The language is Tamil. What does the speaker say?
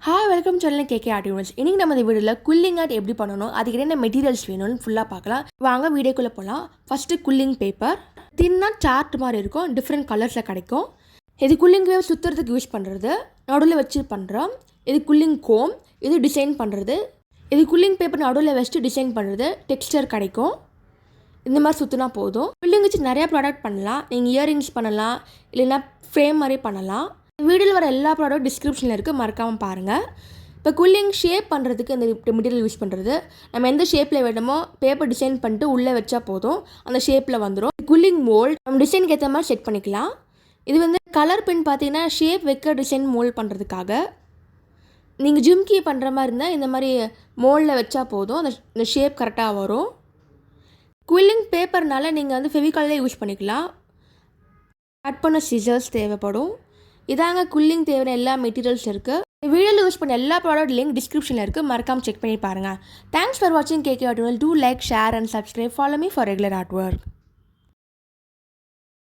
Hi welcome channel KK art universe. இன்றைக்கி நம்ம இந்த வீடியோவில் குல்லிங் ஆர்ட் எப்படி பண்ணணும், அதுக்கு என்ன மெட்டீரியல்ஸ் வேணும்னு ஃபுல்லாக பார்க்கலாம். வாங்க வீடியோக்குள்ளே போகலாம். ஃபஸ்ட்டு குல்லிங் பேப்பர் தின்னா சார்ட் மாதிரி இருக்கும், டிஃப்ரெண்ட் கலர்ஸில் கிடைக்கும். இது குல்லிங் வேவ் சுற்றுறதுக்கு யூஸ் பண்ணுறது, நடுவில் வச்சு பண்ணுறோம். இது குல்லிங் கோம், இது டிசைன் பண்ணுறது. இது குல்லிங் பேப்பர் நடுவில் வச்சுட்டு டிசைன் பண்ணுறது, டெக்ஸ்டர் கிடைக்கும். இந்த மாதிரி சுற்றினா போதும். குல்லிங் வச்சு நிறையா ப்ராடக்ட் பண்ணலாம். நீங்கள் இயரிங்ஸ் பண்ணலாம், இல்லைன்னா ஃப்ரேம் மாதிரி பண்ணலாம். வீடியோவில் வர எல்லா ப்ராடக்ட் டிஸ்கிரிப்ஷனில் இருக்குது, மறக்காமல் பாருங்கள். இப்போ குல்லிங் ஷேப் பண்ணுறதுக்கு இந்த மெட்டீரியல் யூஸ் பண்ணுறது, நம்ம எந்த ஷேப்பில் வேணுமோ பேப்பர் டிசைன் பண்ணிட்டு உள்ளே வச்சா போதும், அந்த ஷேப்பில் வந்துடும். குல்லிங் மோல்ட் நம்ம டிசைனுக்கு ஏற்ற மாதிரி செட் பண்ணிக்கலாம். இது வந்து கலர் பென் பார்த்தீங்கன்னா ஷேப் வைக்க டிசைன் மோல்ட் பண்ணுறதுக்காக. நீங்கள் ஜிம்கி பண்ணுற மாதிரி இருந்தால் இந்த மாதிரி மோல்டில் வச்சா போதும், அந்த ஷேப் கரெக்டாக வரும். குல்லிங் பேப்பர்னால நீங்கள் வந்து ஃபெவிகாலே யூஸ் பண்ணிக்கலாம். கட் பண்ண சிசர்ஸ் தேவைப்படும். இதாங்க குல்லிங் தேவையான எல்லா மெட்டீரியல்ஸ் இருக்குது. வீடியோவில் யூஸ் பண்ண எல்லா ப்ராடக்ட் லிங்க் டிஸ்கிரிப்ஷனில் இருக்குது, மறக்காமல் செக் பண்ணி பாருங்கள். தேங்க்ஸ் ஃபார் வாட்சிங் KK art. Do like, share and subscribe. Follow me for regular art work.